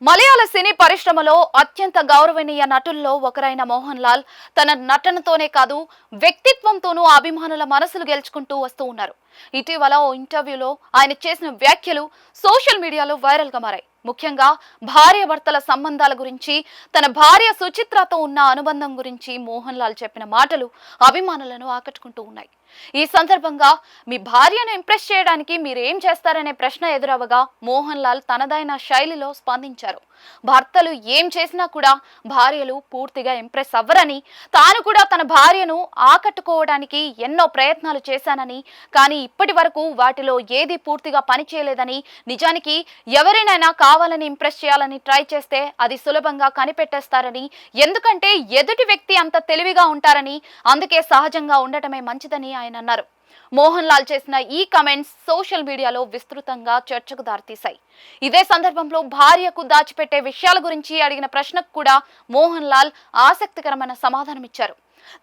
మలయాళ సినీ పరిశ్రమలో అత్యంత గౌరవనీయ నటుల్లో ఒకరైన మోహన్ లాల్ తన నటనతోనే కాదు వ్యక్తిత్వంతోనూ అభిమానుల మనసులు గెలుచుకుంటూ వస్తూ ఉన్నారు. ఇటీవల ఓ ఇంటర్వ్యూలో ఆయన చేసిన వ్యాఖ్యలు సోషల్ మీడియాలో వైరల్ గా మారాయి. ముఖ్యంగా భార్యాభర్తల సంబంధాల గురించి, తన భార్య సుచిత్రతో ఉన్న అనుబంధం గురించి మోహన్ లాల్ చెప్పిన మాటలు అభిమానులను ఆకట్టుకుంటూ ఉన్నాయి. ఈ సందర్భంగా మీ భార్యను ఇంప్రెస్ చేయడానికి మీరేం చేస్తారనే ప్రశ్న ఎదురవగా మోహన్ లాల్ తనదైన శైలిలో స్పందించారు. భర్తలు ఏం చేసినా కూడా భార్యలు పూర్తిగా ఇంప్రెస్ అవ్వరని, తాను కూడా తన భార్యను ఆకట్టుకోవడానికి ఎన్నో ప్రయత్నాలు చేశానని, కానీ ఇప్పటి వరకు వాటిలో ఏది పూర్తిగా పనిచేయలేదని, నిజానికి ఎవరినైనా కావాలని ఇంప్రెస్ చేయాలని ట్రై చేస్తే అది సులభంగా కనిపెట్టేస్తారని, ఎందుకంటే ఎదుటి వ్యక్తి అంత తెలివిగా ఉంటారని, అందుకే సహజంగా ఉండటమే మంచిదని ఆయన అన్నారు. మోహన్ లాల్ చేసిన ఈ కామెంట్స్ సోషల్ మీడియాలో విస్తృతంగా చర్చకు దారితీశాయి. ఇదే సందర్భంలో భార్యకు దాచిపెట్టే విషయాల గురించి అడిగిన ప్రశ్నకు కూడా మోహన్ లాల్ ఆసక్తికరమైన సమాధానమిచ్చారు.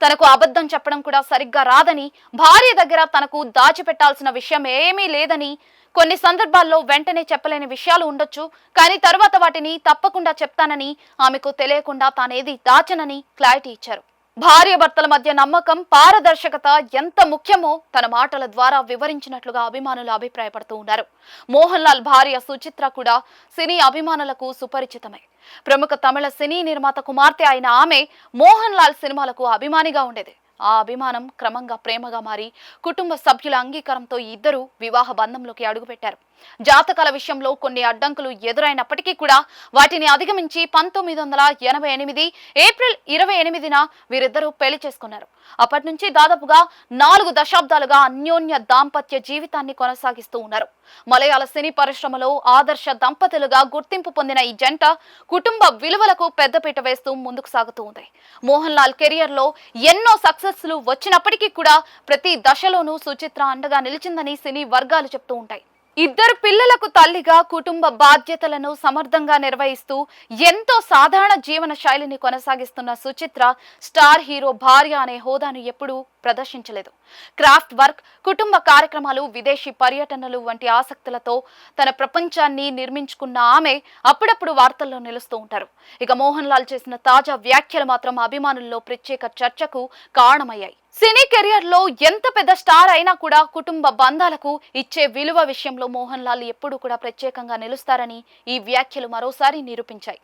తనకు అబద్ధం చెప్పడం కూడా సరిగ్గా రాదని, భార్య దగ్గర తనకు దాచిపెట్టాల్సిన విషయం ఏమీ లేదని, కొన్ని సందర్భాల్లో వెంటనే చెప్పలేని విషయాలు ఉండొచ్చు, కానీ తర్వాత వాటిని తప్పకుండా చెప్తానని, ఆమెకు తెలియకుండా తానేది దాచనని క్లారిటీ ఇచ్చారు. భార్యాభర్తల మధ్య నమ్మకం, పారదర్శకత ఎంత ముఖ్యమో తన మాటల ద్వారా వివరించినట్లుగా అభిమానులు అభిప్రాయపడుతూ ఉన్నారు. మోహన్ లాల్ భార్య సుచిత్ర కూడా సినీ అభిమానులకు సుపరిచితమే. ప్రముఖ తమిళ సినీ నిర్మాత కుమార్తె అయిన ఆమె మోహన్ లాల్ సినిమాలకు అభిమానిగా ఉండేది. ఆ అభిమానం క్రమంగా ప్రేమగా మారి కుటుంబ సభ్యుల అంగీకారంతో ఇద్దరు వివాహ బంధంలోకి అడుగుపెట్టారు. జాతకాల విషయంలో కొన్ని అడ్డంకులు ఎదురైనప్పటికీ కూడా వాటిని అధిగమించి 1988 ఏప్రిల్ 28న వీరిద్దరూ పెళ్లి చేసుకున్నారు. అప్పటి నుంచి దాదాపుగా 4 దశాబ్దాలుగా అన్యోన్య దాంపత్య జీవితాన్ని కొనసాగిస్తూ ఉన్నారు. మలయాళ సినీ పరిశ్రమలో ఆదర్శ దంపతులుగా గుర్తింపు పొందిన ఈ జంట కుటుంబ విలువలకు పెద్దపీట వేస్తూ ముందుకు సాగుతూ ఉంది. మోహన్ లాల్ కెరియర్ లో ఎన్నో సక్సెస్లు వచ్చినప్పటికీ కూడా ప్రతి దశలోనూ సుచిత్ర అండగా నిలిచిందని సినీ వర్గాలు చెప్తూ ఉంటాయి. ఇద్దరు పిల్లలకు తల్లిగా కుటుంబ బాధ్యతలను సమర్థంగా నిర్వహిస్తూ ఎంతో సాధారణ జీవన శైలిని కొనసాగిస్తున్న సుచిత్ర స్టార్ హీరో భార్య అనే హోదాను ఎప్పుడూ ప్రదర్శించలేదు. క్రాఫ్ట్ వర్క్, కుటుంబ కార్యక్రమాలు, విదేశీ పర్యటనలు వంటి ఆసక్తులతో తన ప్రపంచాన్ని నిర్మించుకున్న ఆమె అప్పుడప్పుడు వార్తల్లో నిలుస్తూ ఉంటారు. ఇక మోహన్ లాల్ చేసిన తాజా వ్యాఖ్యలు మాత్రం అభిమానుల్లో ప్రత్యేక చర్చకు కారణమయ్యాయి. సినీ కెరియర్ లో ఎంత పెద్ద స్టార్ అయినా కూడా కుటుంబ బంధాలకు ఇచ్చే విలువ విషయంలో మోహన్ లాల్ ఎప్పుడూ కూడా ప్రత్యేకంగా నిలుస్తారని ఈ వ్యాఖ్యలు మరోసారి నిరూపించాయి.